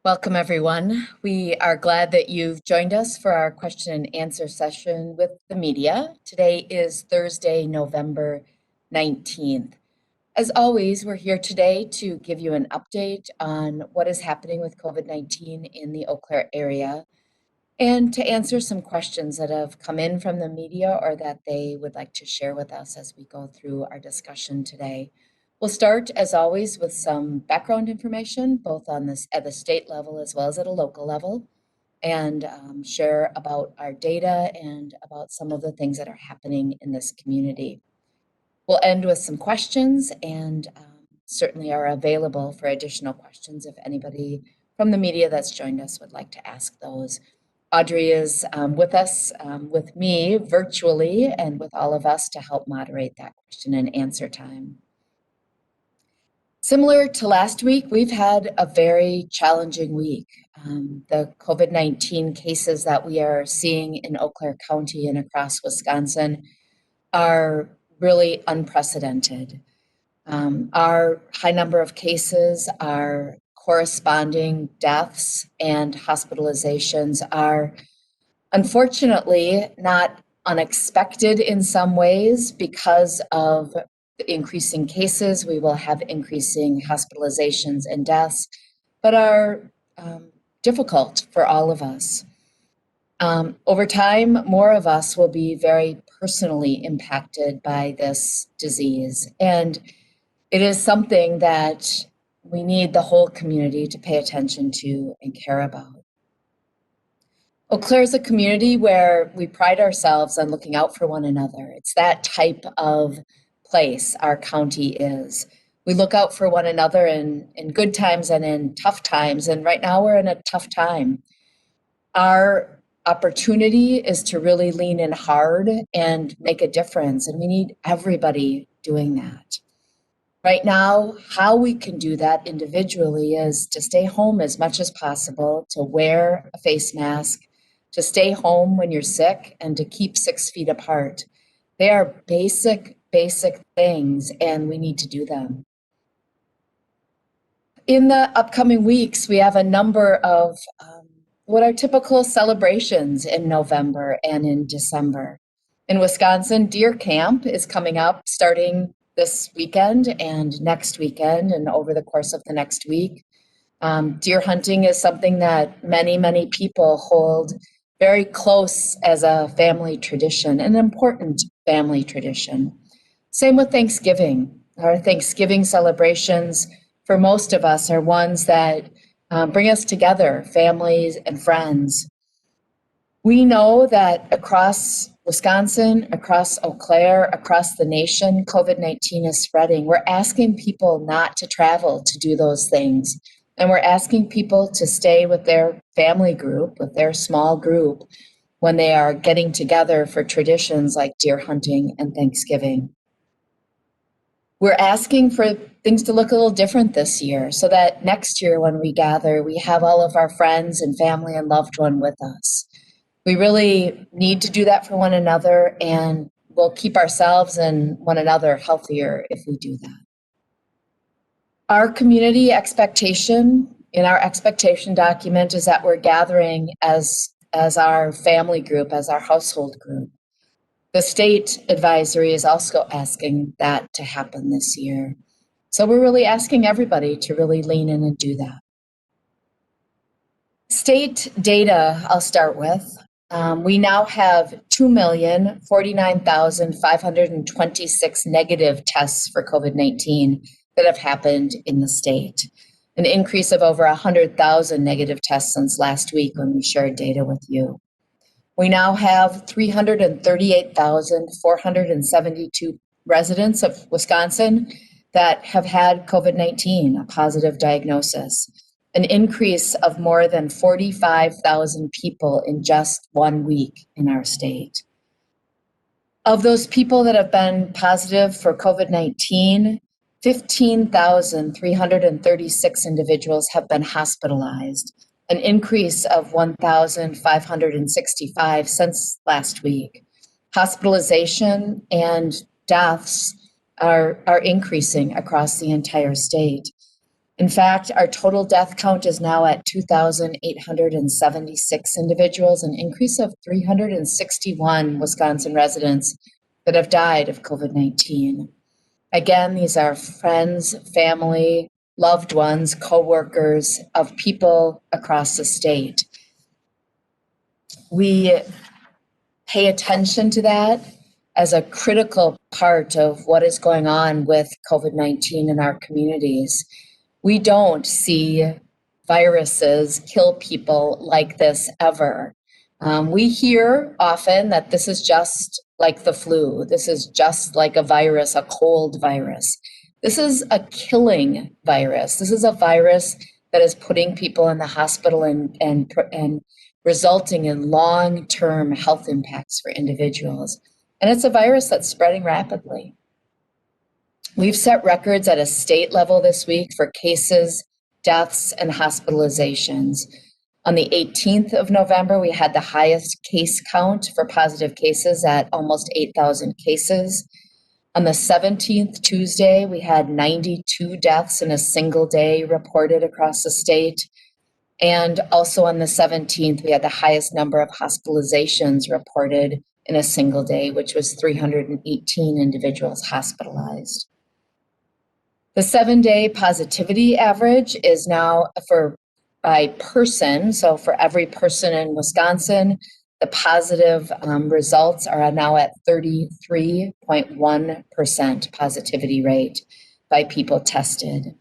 Welcome, everyone. We are glad that you've joined us for our question and answer session with the media. Today is Thursday, November 19th. As always, we're here today to give you an update on what is happening with COVID-19 in the Eau Claire area and to answer some questions that have come in from the media or that they would like to share with us as we go through our discussion today. We'll start, as always, with some background information, both on this at the state level as well as at a local level, and share about our data and about some of the things that are happening in this community. We'll end with some questions and certainly are available for additional questions if anybody from the media that's joined us would like to ask those. Audrey is with us, with me virtually, and with all of us to help moderate that question and answer time. Similar to last week, we've had a very challenging week. The COVID-19 cases that we are seeing in Eau Claire County and across Wisconsin are really unprecedented. Our high number of cases, our corresponding deaths and hospitalizations are unfortunately not unexpected in some ways because of increasing cases. We will have increasing hospitalizations and deaths, but are difficult for all of us. Over time, more of us will be very personally impacted by this disease, and it is something that we need the whole community to pay attention to and care about. Eau Claire is a community where we pride ourselves on looking out for one another. It's that type of place our county is. We look out for one another in good times and in tough times, and right now we're in a tough time. Our opportunity is to really lean in hard and make a difference, and we need everybody doing that. Right now, how we can do that individually is to stay home as much as possible, to wear a face mask, to stay home when you're sick, and to keep 6 feet apart. They are basic things, and we need to do them. In the upcoming weeks, we have a number of what are typical celebrations in November and in December. In Wisconsin, Deer Camp is coming up starting this weekend and next weekend and over the course of the next week. Deer hunting is something that many people hold very close as a family tradition, an important family tradition. Same with Thanksgiving. Our Thanksgiving celebrations for most of us are ones that bring us together, families and friends. We know that across Wisconsin, across Eau Claire, across the nation, COVID-19 is spreading. We're asking people not to travel to do those things. And we're asking people to stay with their family group, with their small group, when they are getting together for traditions like deer hunting and Thanksgiving. We're asking for things to look a little different this year so that next year when we gather, we have all of our friends and family and loved one with us. We really need to do that for one another, and we'll keep ourselves and one another healthier if we do that. Our community expectation in our expectation document is that we're gathering as our family group, as our household group. The state advisory is also asking that to happen this year. So we're really asking everybody to really lean in and do that. State data, I'll start with. We now have 2,049,526 negative tests for COVID-19 that have happened in the state, an increase of over 100,000 negative tests since last week when we shared data with you. We now have 338,472 residents of Wisconsin that have had COVID-19, a positive diagnosis, an increase of more than 45,000 people in just 1 week in our state. Of those people that have been positive for COVID-19, 15,336 individuals have been hospitalized, an increase of 1,565 since last week. Hospitalization and deaths are increasing across the entire state. In fact, our total death count is now at 2,876 individuals, an increase of 361 Wisconsin residents that have died of COVID-19. Again, these are friends, family, loved ones, coworkers of people across the state. We pay attention to that as a critical part of what is going on with COVID-19 in our communities. We don't see viruses kill people like this ever. We hear often that this is just like the flu. This is just like a virus, a cold virus. This is a killing virus. This is a virus that is putting people in the hospital and resulting in long-term health impacts for individuals. And it's a virus that's spreading rapidly. We've set records at a state level this week for cases, deaths, and hospitalizations. On the 18th of November, we had the highest case count for positive cases at almost 8,000 cases. On the 17th, Tuesday, we had 92 deaths in a single day reported across the state. And also on the 17th, we had the highest number of hospitalizations reported in a single day, which was 318 individuals hospitalized. The 7-day positivity average is now by person. So for every person in Wisconsin, the positive results are now at 33.1% positivity rate by people tested.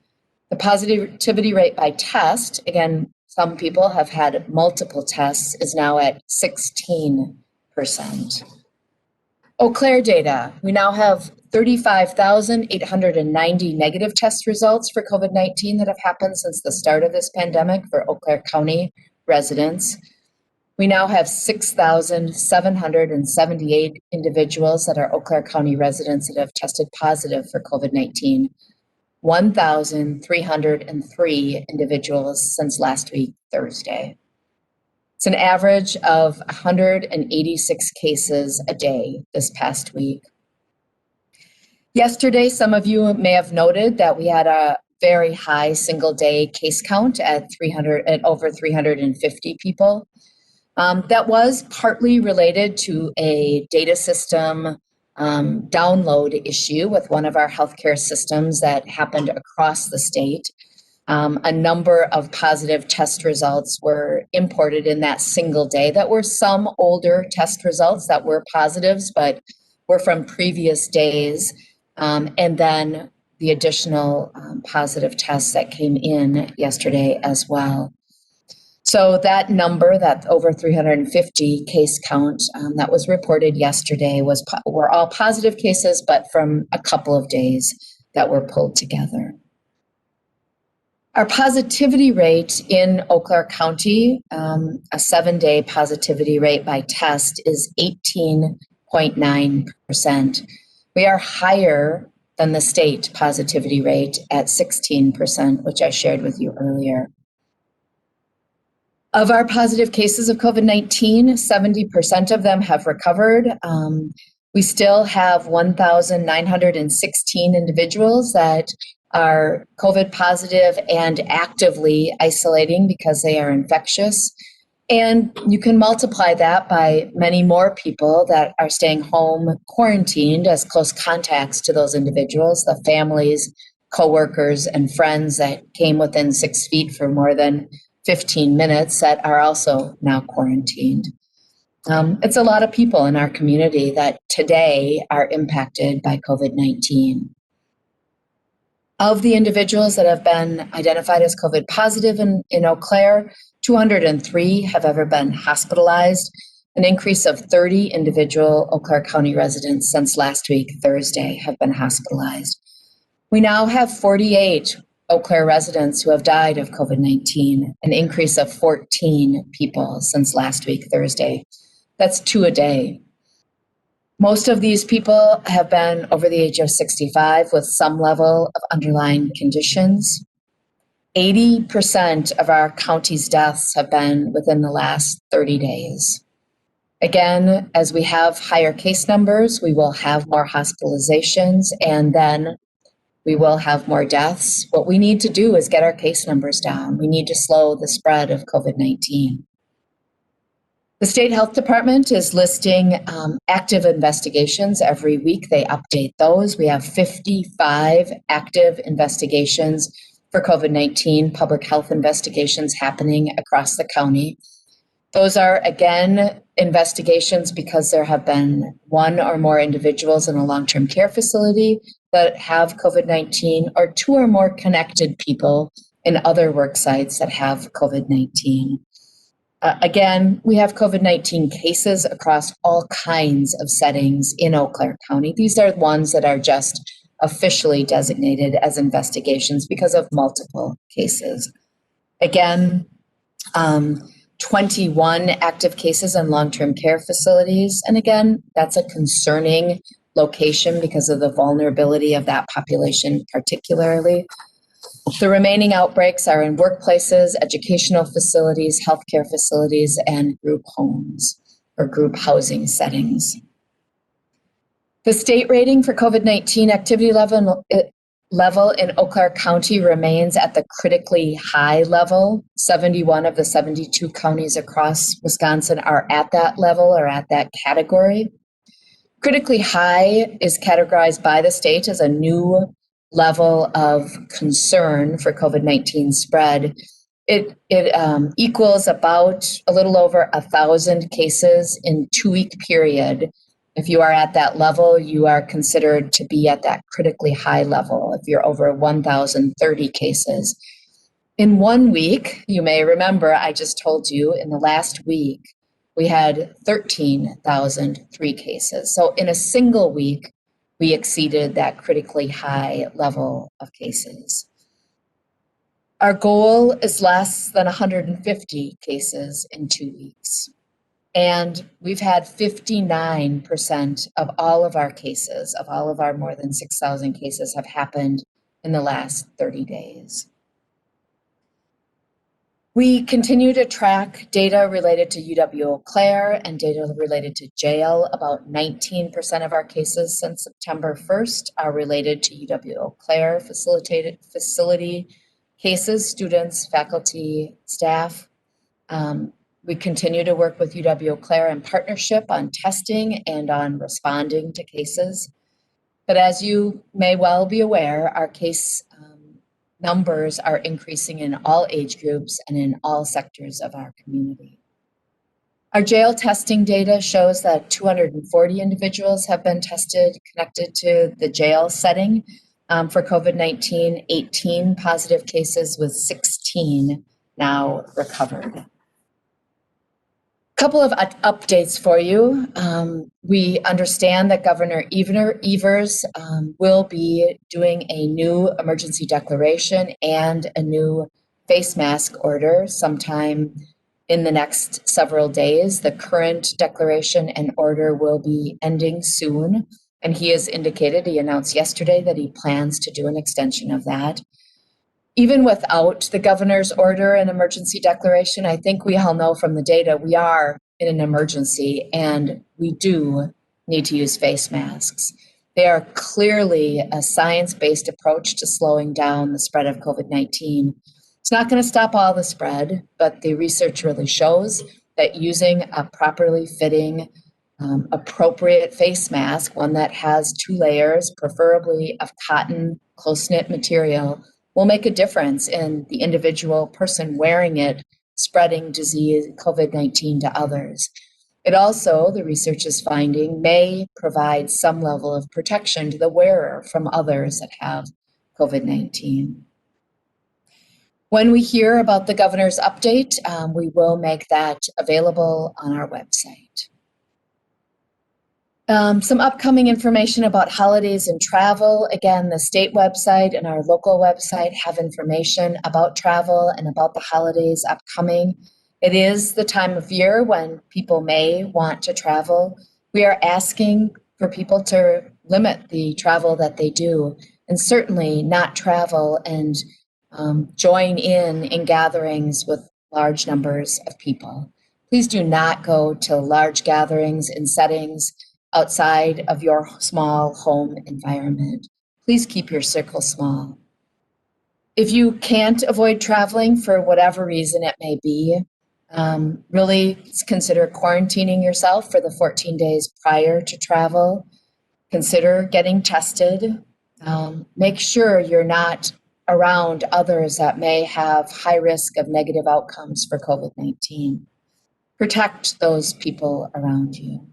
The positivity rate by test, again, some people have had multiple tests, is now at 16%. Eau Claire data, we now have 35,890 negative test results for COVID-19 that have happened since the start of this pandemic for Eau Claire County residents. We now have 6,778 individuals that are Eau Claire County residents that have tested positive for COVID-19. 1,303 individuals since last week, Thursday. It's an average of 186 cases a day this past week. Yesterday, some of you may have noted that we had a very high single day case count at over 350 people. That was partly related to a data system download issue with one of our healthcare systems that happened across the state. A number of positive test results were imported in that single day that were some older test results that were positives, but were from previous days. And then the additional positive tests that came in yesterday as well. So that number, that over 350 case count that was reported yesterday were all positive cases, but from a couple of days that were pulled together. Our positivity rate in Eau Claire County, a 7-day positivity rate by test, is 18.9%. We are higher than the state positivity rate at 16%, which I shared with you earlier. Of our positive cases of COVID-19, 70% of them have recovered. We still have 1,916 individuals that are COVID positive and actively isolating because they are infectious. And you can multiply that by many more people that are staying home quarantined as close contacts to those individuals, the families, coworkers, and friends that came within 6 feet for more than 15 minutes that are also now quarantined. It's a lot of people in our community that today are impacted by COVID-19. Of the individuals that have been identified as COVID positive in Eau Claire, 203 have ever been hospitalized, an increase of 30 individual Eau Claire County residents since last week, Thursday, have been hospitalized. We now have 48 Eau Claire residents who have died of COVID-19, an increase of 14 people since last week, Thursday. That's 2 a day. Most of these people have been over the age of 65 with some level of underlying conditions. 80% of our county's deaths have been within the last 30 days. Again, as we have higher case numbers, we will have more hospitalizations, and then We will have more deaths. What we need to do is get our case numbers down. We need to slow the spread of COVID-19. The state health department is listing active investigations every week. They update those. We have 55 active investigations for COVID-19, public health investigations happening across the county. Those are, again, investigations because there have been one or more individuals in a long-term care facility that have COVID-19, or two or more connected people in other work sites that have COVID-19. Again, we have COVID-19 cases across all kinds of settings in Eau Claire County. These are ones that are just officially designated as investigations because of multiple cases. Again, 21 active cases in long-term care facilities. And again, that's a concerning location because of the vulnerability of that population particularly. The remaining outbreaks are in workplaces, educational facilities, healthcare facilities, and group homes or group housing settings. The state rating for COVID-19 activity level in Eau Claire County remains at the critically high level. 71 of the 72 counties across Wisconsin are at that level or at that category. Critically high is categorized by the state as a new level of concern for COVID-19 spread. It equals about a little over 1,000 cases in 2-week period. If you are at that level, you are considered to be at that critically high level. If you're over 1,030 cases. In 1 week, you may remember I just told you in the last week, we had 13,003 cases. So in a single week, we exceeded that critically high level of cases. Our goal is less than 150 cases in 2 weeks. And we've had 59% of all of our cases, of all of our more than 6,000 cases, have happened in the last 30 days. We continue to track data related to UW-Eau Claire and data related to jail. About 19% of our cases since September 1st are related to UW-Eau Claire facility cases, students, faculty, staff. We continue to work with UW-Eau Claire in partnership on testing and on responding to cases. But as you may well be aware, our case numbers are increasing in all age groups and in all sectors of our community. Our jail testing data shows that 240 individuals have been tested connected to the jail setting for COVID-19, 18 positive cases with 16 now recovered. Couple of updates for you. We understand that Governor Evers will be doing a new emergency declaration and a new face mask order sometime in the next several days. The current declaration and order will be ending soon, and he announced yesterday that he plans to do an extension of that. Even without the governor's order and emergency declaration, I think we all know from the data we are in an emergency and we do need to use face masks. They are clearly a science-based approach to slowing down the spread of COVID-19. It's not going to stop all the spread, but the research really shows that using a properly fitting, appropriate face mask, one that has 2 layers, preferably of cotton, close-knit material, will make a difference in the individual person wearing it, spreading disease, COVID-19 to others. It also, the research is finding, may provide some level of protection to the wearer from others that have COVID-19. When we hear about the governor's update, we will make that available on our website. Some upcoming information about holidays and travel. Again, the state website and our local website have information about travel and about the holidays upcoming. It is the time of year when people may want to travel. We are asking for people to limit the travel that they do and certainly not travel and join in gatherings with large numbers of people. Please do not go to large gatherings in settings outside of your small home environment. Please keep your circle small. If you can't avoid traveling for whatever reason it may be, really consider quarantining yourself for the 14 days prior to travel. Consider getting tested. Make sure you're not around others that may have high risk of negative outcomes for COVID-19. Protect those people around you.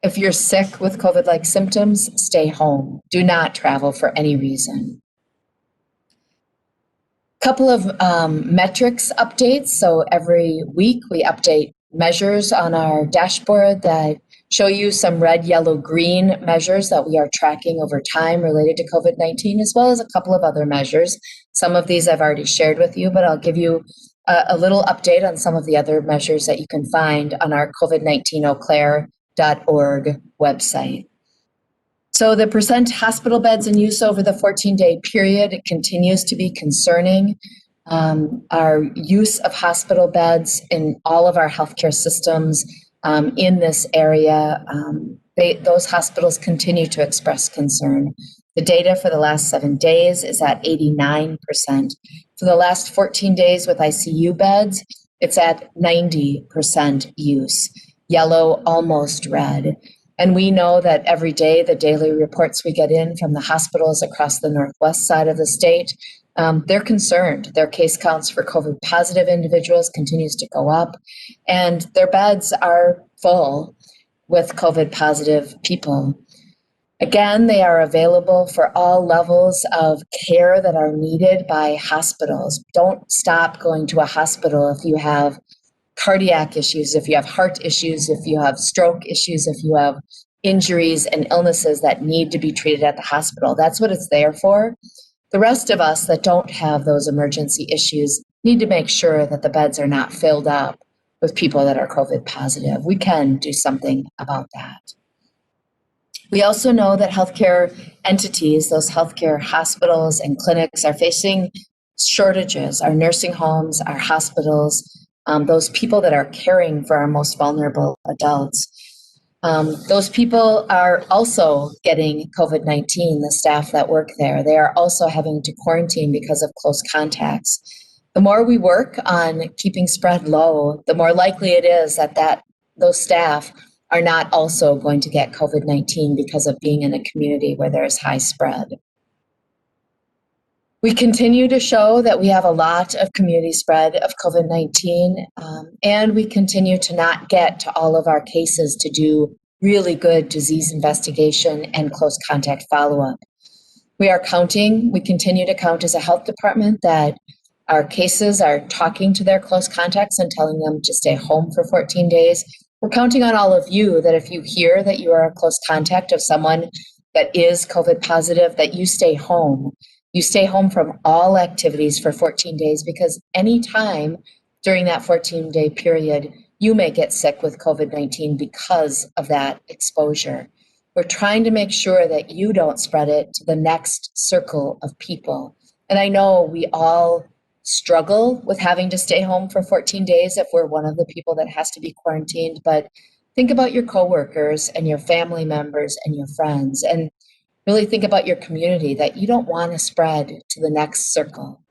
If you're sick with COVID-like symptoms, stay home. Do not travel for any reason. Couple of metrics updates. So every week we update measures on our dashboard that show you some red, yellow, green measures that we are tracking over time related to COVID-19, as well as a couple of other measures. Some of these I've already shared with you, but I'll give you a little update on some of the other measures that you can find on our COVID-19eauclair.org website. So the percent hospital beds in use over the 14-day period continues to be concerning. Our use of hospital beds in all of our healthcare systems in this area, those hospitals continue to express concern. The data for the last 7 days is at 89%. For the last 14 days with ICU beds, it's at 90% use, yellow, almost red. And we know that every day, the daily reports we get in from the hospitals across the northwest side of the state, they're concerned. Their case counts for COVID positive individuals continues to go up, and their beds are full with COVID positive people. Again, they are available for all levels of care that are needed by hospitals. Don't stop going to a hospital if you have cardiac issues, if you have heart issues, if you have stroke issues, if you have injuries and illnesses that need to be treated at the hospital. That's what it's there for. The rest of us that don't have those emergency issues need to make sure that the beds are not filled up with people that are COVID positive. We can do something about that. We also know that healthcare entities, those healthcare hospitals and clinics, are facing shortages. Our nursing homes, our hospitals, those people that are caring for our most vulnerable adults. Those people are also getting COVID-19, the staff that work there. They are also having to quarantine because of close contacts. The more we work on keeping spread low, the more likely it is that those staff are not also going to get COVID-19 because of being in a community where there is high spread. We continue to show that we have a lot of community spread of COVID-19, and we continue to not get to all of our cases to do really good disease investigation and close contact follow-up. We continue to count as a health department that our cases are talking to their close contacts and telling them to stay home for 14 days. We're counting on all of you that if you hear that you are a close contact of someone that is COVID positive, that you stay home. You stay home from all activities for 14 days because any time during that 14-day period, you may get sick with COVID-19 because of that exposure. We're trying to make sure that you don't spread it to the next circle of people. And I know we all struggle with having to stay home for 14 days if we're one of the people that has to be quarantined, but think about your coworkers and your family members and your friends, and really think about your community that you don't want to spread to the next circle.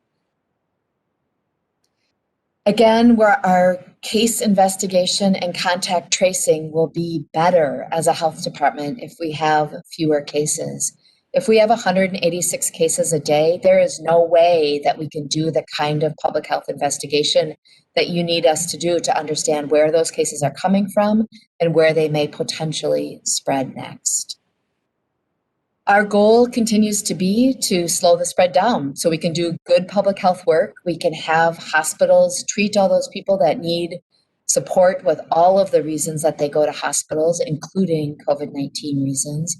Again, where our case investigation and contact tracing will be better as a health department if we have fewer cases. If we have 186 cases a day, there is no way that we can do the kind of public health investigation that you need us to do to understand where those cases are coming from and where they may potentially spread next. Our goal continues to be to slow the spread down so we can do good public health work. We can have hospitals treat all those people that need support with all of the reasons that they go to hospitals, including COVID-19 reasons,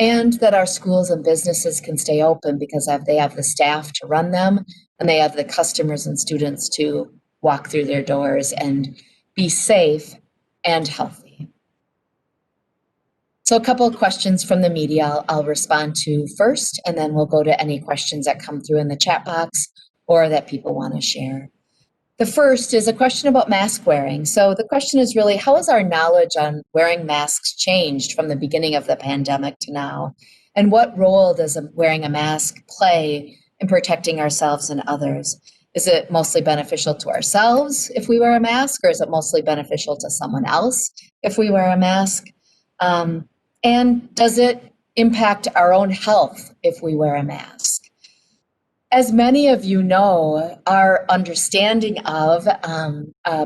and that our schools and businesses can stay open because they have the staff to run them and they have the customers and students to walk through their doors and be safe and healthy. So a couple of questions from the media I'll respond to first, and then we'll go to any questions that come through in the chat box or that people want to share. The first is a question about mask wearing. So the question is really, how has our knowledge on wearing masks changed from the beginning of the pandemic to now? And what role does wearing a mask play in protecting ourselves and others? Is it mostly beneficial to ourselves if we wear a mask, or is it mostly beneficial to someone else if we wear a mask? And does it impact our own health if we wear a mask? As many of you know, our understanding of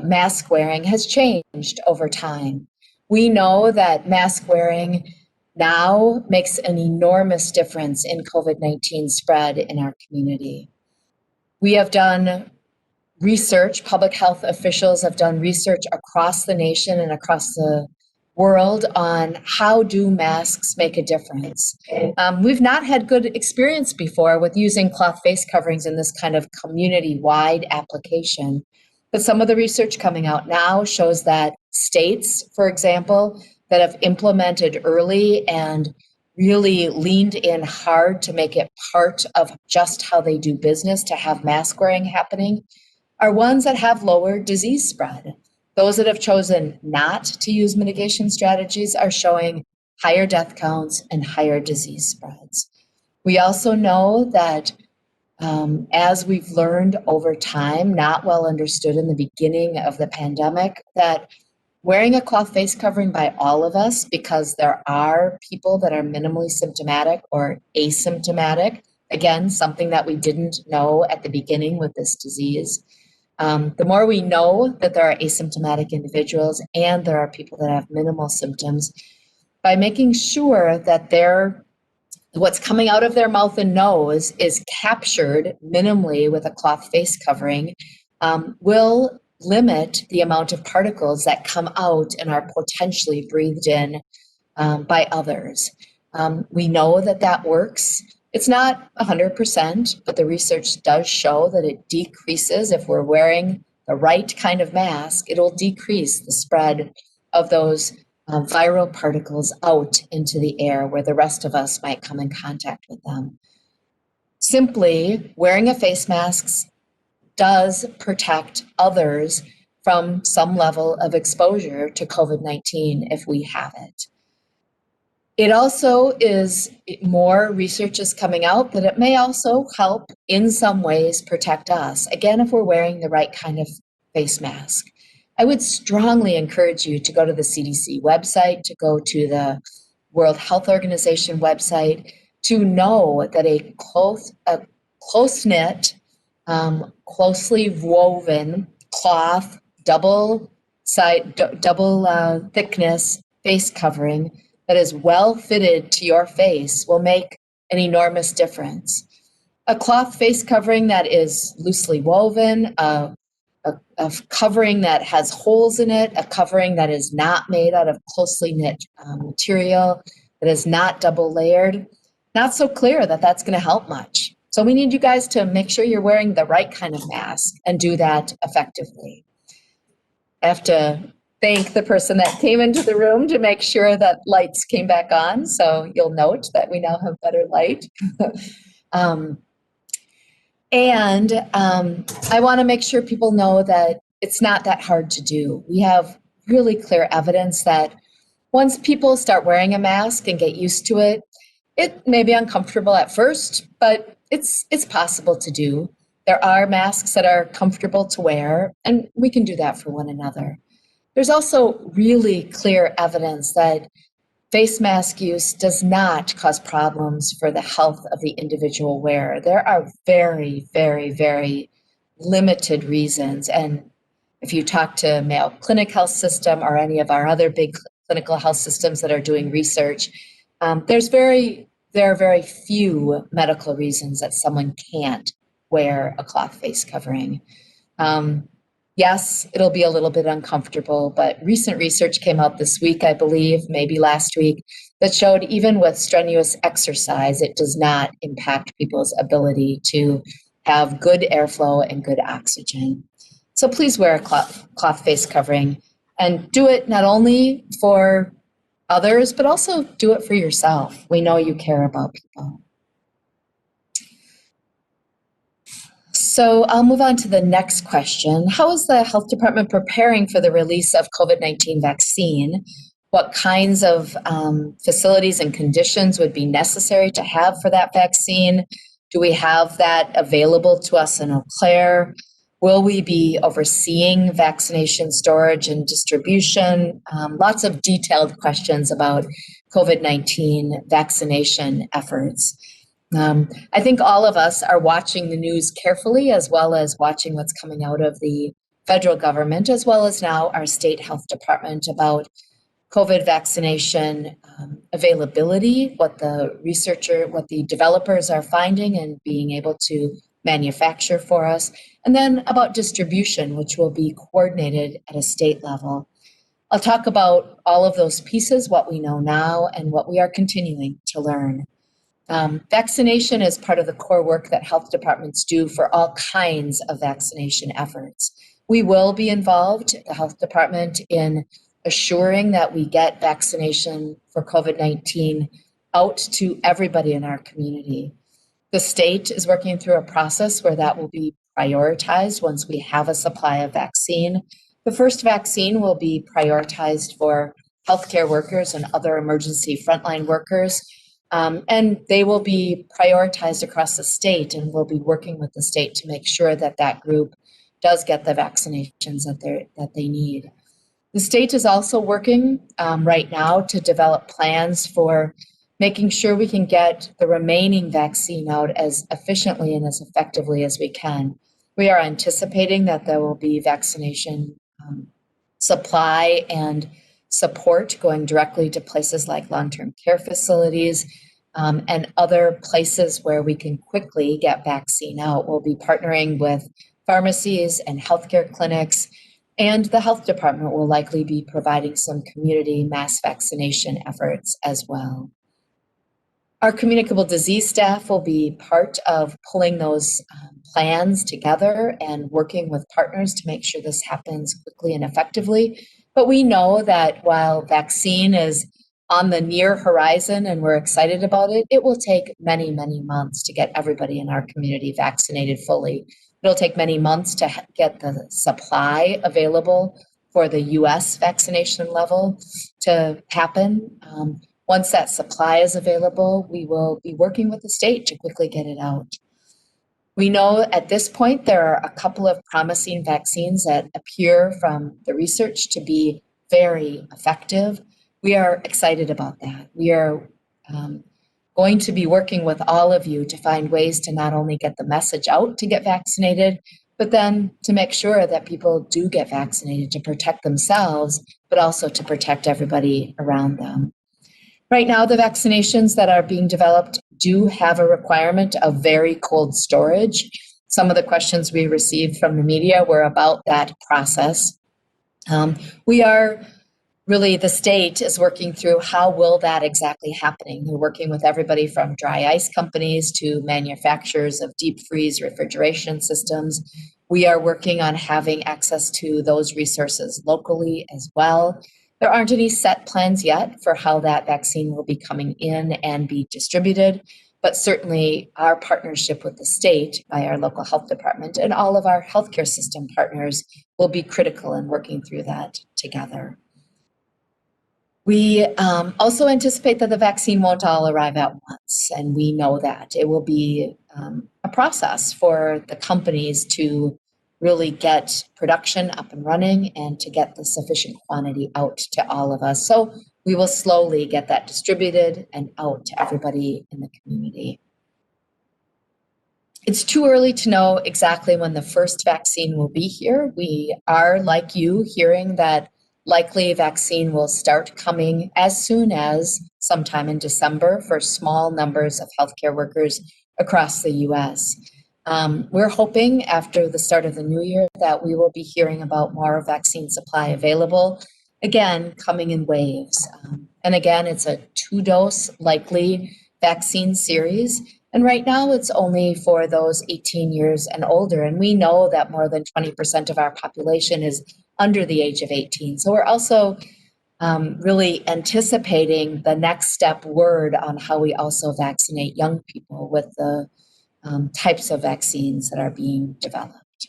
mask wearing has changed over time. We know that mask wearing now makes an enormous difference in COVID-19 spread in our community. We have done research, public health officials have done research across the nation and across the world on how do masks make a difference. We've not had good experience before with using cloth face coverings in this kind of community-wide application. But some of the research coming out now shows that states, for example, that have implemented early and really leaned in hard to make it part of just how they do business to have mask wearing happening, are ones that have lower disease spread. Those that have chosen not to use mitigation strategies are showing higher death counts and higher disease spreads. We also know that as we've learned over time, not well understood in the beginning of the pandemic, that wearing a cloth face covering by all of us, because there are people that are minimally symptomatic or asymptomatic, again, something that we didn't know at the beginning with this disease. The more we know that there are asymptomatic individuals and there are people that have minimal symptoms, by making sure that what's coming out of their mouth and nose is captured minimally with a cloth face covering, will limit the amount of particles that come out and are potentially breathed in by others. We know that that works. It's not 100%, but the research does show that it decreases if we're wearing the right kind of mask. It'll decrease the spread of those viral particles out into the air where the rest of us might come in contact with them. Simply wearing a face mask does protect others from some level of exposure to COVID-19 if we have it. It also is, more research is coming out that it may also help in some ways protect us, again, if we're wearing the right kind of face mask. I would strongly encourage you to go to the CDC website, to go to the World Health Organization website, to know that a close-knit, closely woven cloth, double thickness face covering that is well fitted to your face will make an enormous difference. A cloth face covering that is loosely woven, a covering that has holes in it, a covering that is not made out of closely knit material, that is not double layered, not so clear that that's going to help much. So we need you guys to make sure you're wearing the right kind of mask and do that effectively. I have to thank the person that came into the room to make sure that lights came back on. So you'll note that we now have better light. I want to make sure people know that it's not that hard to do. We have really clear evidence that once people start wearing a mask and get used to it, it may be uncomfortable at first, but it's possible to do. There are masks that are comfortable to wear, and we can do that for one another. There's also really clear evidence that face mask use does not cause problems for the health of the individual wearer. There are very, very, very limited reasons. And if you talk to Mayo Clinic Health System or any of our other big clinical health systems that are doing research, there are very few medical reasons that someone can't wear a cloth face covering. Yes, it'll be a little bit uncomfortable, but recent research came out this week, I believe, maybe last week, that showed even with strenuous exercise, it does not impact people's ability to have good airflow and good oxygen. So please wear a cloth face covering and do it not only for others, but also do it for yourself. We know you care about people. So I'll move on to the next question. How is the health department preparing for the release of COVID-19 vaccine? what kinds of facilities and conditions would be necessary to have for that vaccine. Do we have that available to us in Eau Claire? Will we be overseeing vaccination storage and distribution? Lots of detailed questions about COVID-19 vaccination efforts. I think all of us are watching the news carefully, as well as watching what's coming out of the federal government, as well as now our state health department about COVID vaccination availability, what the developers are finding and being able to manufacture for us, and then about distribution, which will be coordinated at a state level. I'll talk about all of those pieces, what we know now and what we are continuing to learn. Vaccination is part of the core work that health departments do for all kinds of vaccination efforts. We will be involved, the health department, in assuring that we get vaccination for COVID-19 out to everybody in our community. The state is working through a process where that will be prioritized once we have a supply of vaccine. The first vaccine will be prioritized for healthcare workers and other emergency frontline workers. And they will be prioritized across the state, and we'll be working with the state to make sure that that group does get the vaccinations that they need. The state is also working right now to develop plans for making sure we can get the remaining vaccine out as efficiently and as effectively as we can. We are anticipating that there will be vaccination supply and support going directly to places like long-term care facilities and other places where we can quickly get vaccine out. We'll be partnering with pharmacies and healthcare clinics, and the health department will likely be providing some community mass vaccination efforts as well. Our communicable disease staff will be part of pulling those plans together and working with partners to make sure this happens quickly and effectively. But we know that while vaccine is on the near horizon and we're excited about it, it will take many, many months to get everybody in our community vaccinated fully. It'll take many months to get the supply available for the US vaccination level to happen. Once that supply is available, we will be working with the state to quickly get it out. We know at this point there are a couple of promising vaccines that appear from the research to be very effective. We are excited about that. We are going to be working with all of you to find ways to not only get the message out to get vaccinated, but then to make sure that people do get vaccinated to protect themselves, but also to protect everybody around them. Right now, the vaccinations that are being developed do have a requirement of very cold storage. Some of the questions we received from the media were about that process. The state is working through how will that exactly happening. We're working with everybody from dry ice companies to manufacturers of deep freeze refrigeration systems. We are working on having access to those resources locally as well. There aren't any set plans yet for how that vaccine will be coming in and be distributed, but certainly our partnership with the state by our local health department and all of our healthcare system partners will be critical in working through that together. We also anticipate that the vaccine won't all arrive at once, and we know that. It will be a process for the companies to really get production up and running and to get the sufficient quantity out to all of us. So we will slowly get that distributed and out to everybody in the community. It's too early to know exactly when the first vaccine will be here. We are, like you, hearing that likely vaccine will start coming as soon as sometime in December for small numbers of healthcare workers across the US. We're hoping after the start of the new year that we will be hearing about more vaccine supply available, again, coming in waves. And again, it's a 2-dose likely vaccine series. And right now it's only for those 18 years and older. And we know that more than 20% of our population is under the age of 18. So we're also really anticipating the next step word on how we also vaccinate young people with the types of vaccines that are being developed.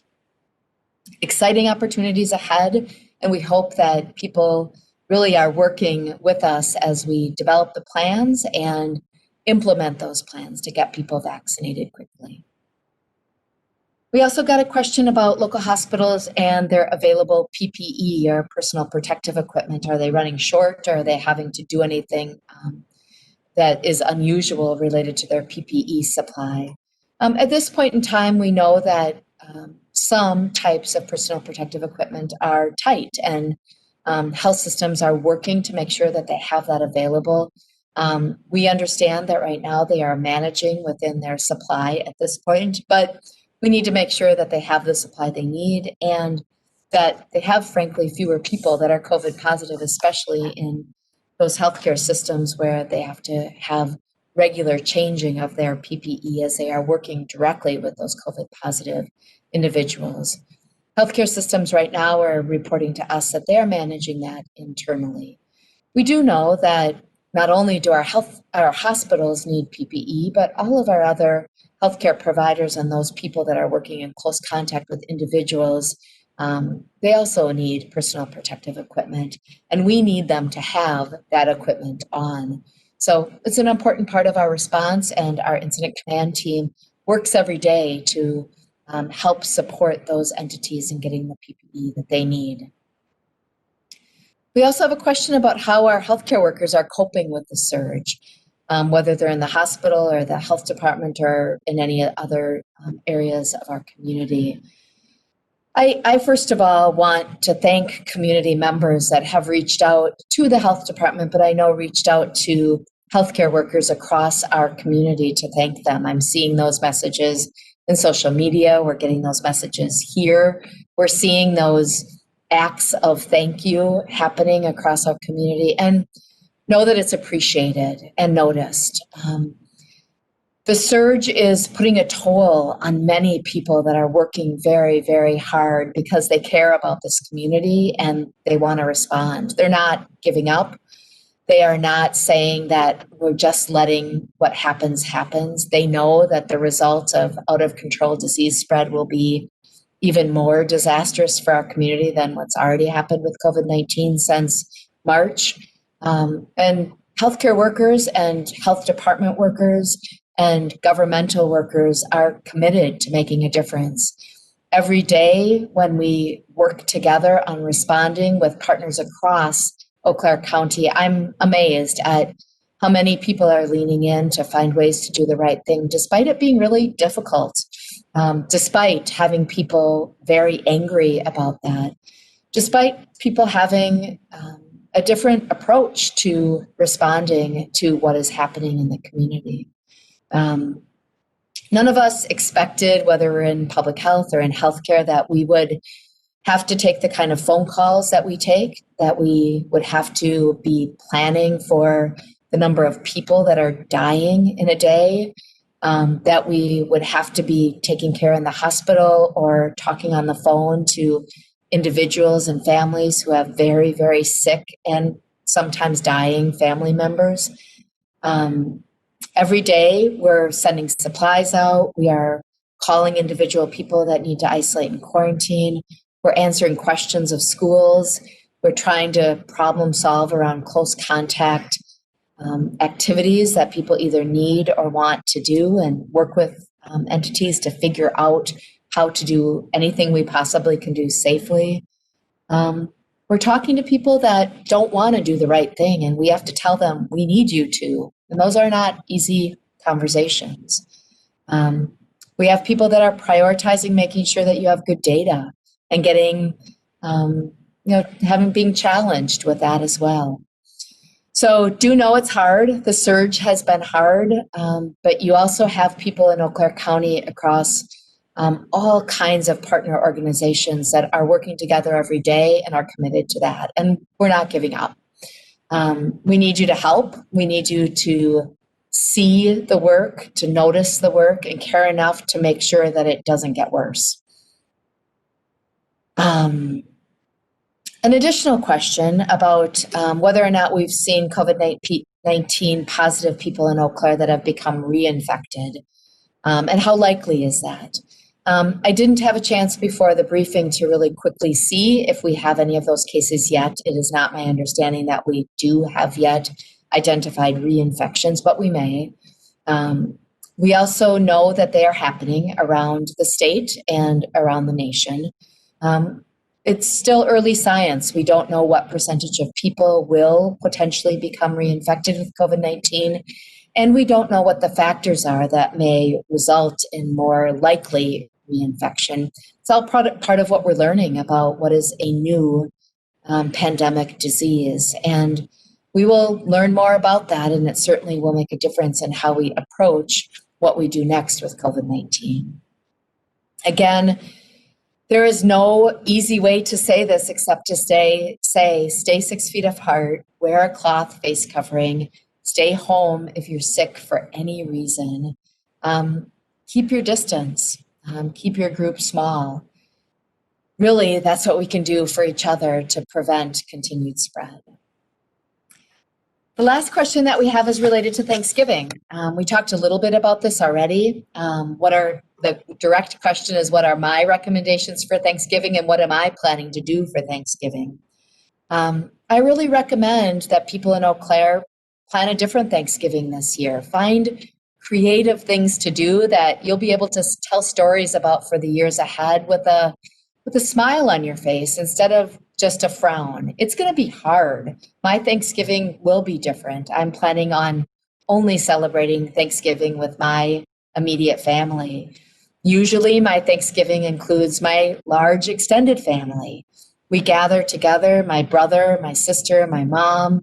Exciting opportunities ahead, and we hope that people really are working with us as we develop the plans and implement those plans to get people vaccinated quickly. We also got a question about local hospitals and their available PPE, or personal protective equipment. Are they running short, or are they having to do anything that is unusual related to their PPE supply? At this point in time, we know that some types of personal protective equipment are tight, and health systems are working to make sure that they have that available. We understand that right now they are managing within their supply at this point, but we need to make sure that they have the supply they need, and that they have, frankly, fewer people that are COVID positive, especially in those healthcare systems where they have to have regular changing of their PPE as they are working directly with those COVID positive individuals. Healthcare systems right now are reporting to us that they're managing that internally. We do know that not only do our hospitals need PPE, but all of our other healthcare providers and those people that are working in close contact with individuals, they also need personal protective equipment, and we need them to have that equipment on. So it's an important part of our response, and our incident command team works every day to help support those entities in getting the PPE that they need. We also have a question about how our healthcare workers are coping with the surge, whether they're in the hospital or the health department or in any other areas of our community. I first of all want to thank community members that have reached out to the health department, but I know reached out to healthcare workers across our community to thank them. I'm seeing those messages in social media. We're getting those messages here. We're seeing those acts of thank you happening across our community, and know that it's appreciated and noticed. The surge is putting a toll on many people that are working very, very hard because they care about this community and they want to respond. They're not giving up. They are not saying that we're just letting what happens. They know that the result of out of control disease spread will be even more disastrous for our community than what's already happened with COVID-19 since March. And healthcare workers and health department workers and governmental workers are committed to making a difference. Every day when we work together on responding with partners across Eau Claire County, I'm amazed at how many people are leaning in to find ways to do the right thing, despite it being really difficult, despite having people very angry about that, despite people having a different approach to responding to what is happening in the community. None of us expected, whether we're in public health or in healthcare, that we would have to take the kind of phone calls that we take, that we would have to be planning for the number of people that are dying in a day, that we would have to be taking care in the hospital or talking on the phone to individuals and families who have very, very sick and sometimes dying family members. Every day we're sending supplies out. We are calling individual people that need to isolate and quarantine. We're answering questions of schools. We're trying to problem solve around close contact activities that people either need or want to do, and work with entities to figure out how to do anything we possibly can do safely. We're talking to people that don't want to do the right thing, and we have to tell them, we need you to. And those are not easy conversations. We have people that are prioritizing making sure that you have good data and getting, being challenged with that as well. So do know it's hard. The surge has been hard, but you also have people in Eau Claire County across all kinds of partner organizations that are working together every day and are committed to that. And we're not giving up. We need you to help. We need you to see the work, to notice the work, and care enough to make sure that it doesn't get worse. An additional question about whether or not we've seen COVID-19 positive people in Eau Claire that have become reinfected, and how likely is that? I didn't have a chance before the briefing to really quickly see if we have any of those cases yet. It is not my understanding that we do have yet identified reinfections, but we may. We also know that they are happening around the state and around the nation. It's still early science. We don't know what percentage of people will potentially become reinfected with COVID-19, and we don't know what the factors are that may result in more likely reinfection. It's all part of what we're learning about what is a new pandemic disease. And we will learn more about that, and it certainly will make a difference in how we approach what we do next with COVID-19. Again, there is no easy way to say this except to stay 6 feet apart, wear a cloth face covering, stay home if you're sick for any reason, keep your distance, keep your group small. Really, that's what we can do for each other to prevent continued spread. The last question that we have is related to Thanksgiving. We talked a little bit about this already. The direct question is, what are my recommendations for Thanksgiving and what am I planning to do for Thanksgiving? I really recommend that people in Eau Claire plan a different Thanksgiving this year. Find creative things to do that you'll be able to tell stories about for the years ahead with a smile on your face instead of just a frown. It's going to be hard. My Thanksgiving will be different. I'm planning on only celebrating Thanksgiving with my immediate family. Usually my Thanksgiving includes my large extended family. We gather together, my brother, my sister, my mom,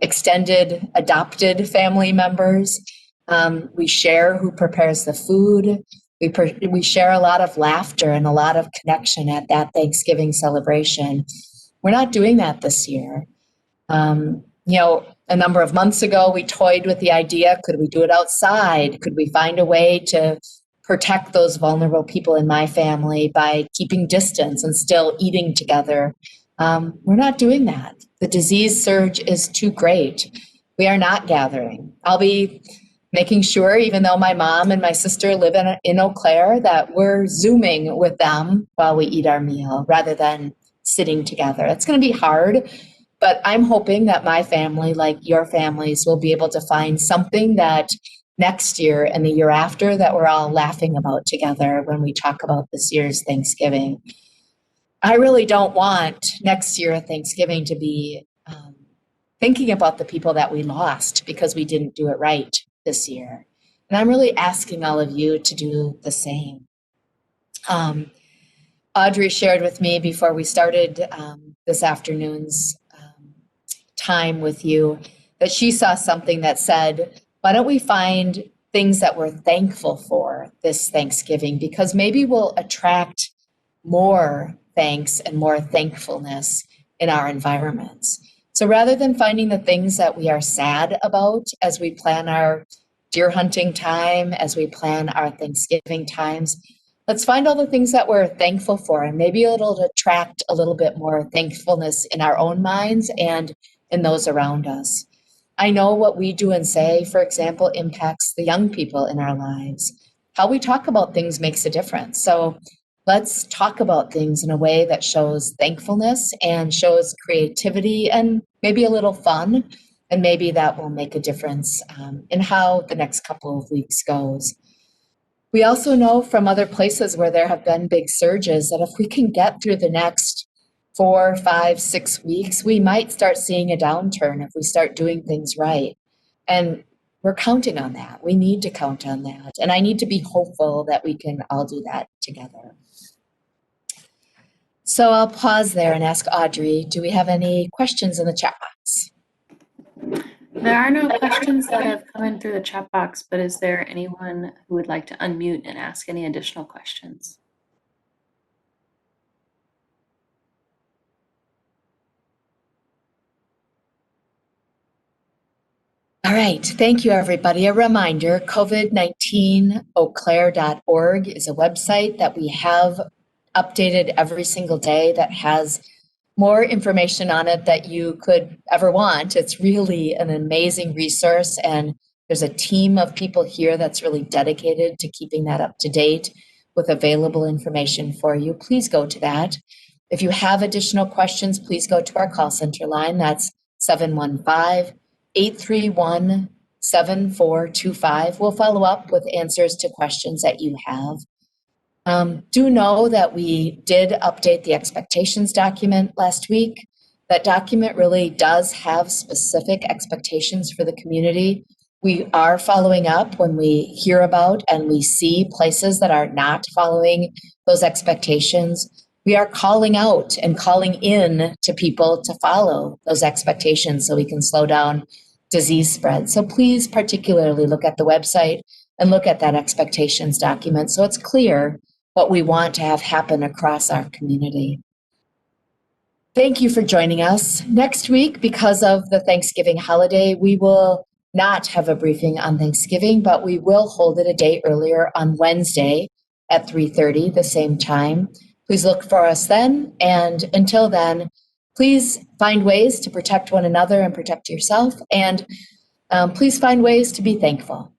extended adopted family members. We share who prepares the food. We share a lot of laughter and a lot of connection at that Thanksgiving celebration. We're not doing that this year. A number of months ago, we toyed with the idea, could we do it outside? Could we find a way to protect those vulnerable people in my family by keeping distance and still eating together? We're not doing that. The disease surge is too great. We are not gathering. I'll be making sure, even though my mom and my sister live in Eau Claire, that we're Zooming with them while we eat our meal rather than sitting together. It's going to be hard, but I'm hoping that my family, like your families, will be able to find something that next year and the year after that we're all laughing about together when we talk about this year's Thanksgiving. I really don't want next year at Thanksgiving to be thinking about the people that we lost because we didn't do it right this year. And I'm really asking all of you to do the same. Audrey shared with me before we started this afternoon's time with you that she saw something that said, why don't we find things that we're thankful for this Thanksgiving? Because maybe we'll attract more thanks and more thankfulness in our environments. So rather than finding the things that we are sad about as we plan our deer hunting time, as we plan our Thanksgiving times, let's find all the things that we're thankful for, and maybe it'll attract a little bit more thankfulness in our own minds and in those around us. I know what we do and say, for example, impacts the young people in our lives. How we talk about things makes a difference. So let's talk about things in a way that shows thankfulness and shows creativity and maybe a little fun. And maybe that will make a difference in how the next couple of weeks goes. We also know from other places where there have been big surges that if we can get through the next 4, 5, 6 weeks, we might start seeing a downturn if we start doing things right. And we're counting on that. We need to count on that. And I need to be hopeful that we can all do that together. So I'll pause there and ask Audrey, do we have any questions in the chat box? There are no questions that have come in through the chat box, but is there anyone who would like to unmute and ask any additional questions? All right, thank you, everybody. A reminder, COVID-19eauclaire.org is a website that we have updated every single day that has more information on it that you could ever want. It's really an amazing resource, and there's a team of people here that's really dedicated to keeping that up to date. with available information for you. Please go to that. If you have additional questions, please go to our call center line. That's 715-831-7425. We'll follow up with answers to questions that you have. Do know that we did update the expectations document last week. That document really does have specific expectations for the community. We are following up when we hear about and we see places that are not following those expectations. We are calling out and calling in to people to follow those expectations so we can slow down disease spread. So please particularly look at the website and look at that expectations document so it's clear what we want to have happen across our community. Thank you for joining us. Next week, because of the Thanksgiving holiday, we will not have a briefing on Thanksgiving, but we will hold it a day earlier on Wednesday at 3:30, the same time. Please look for us then. And until then, please find ways to protect one another and protect yourself. And please find ways to be thankful.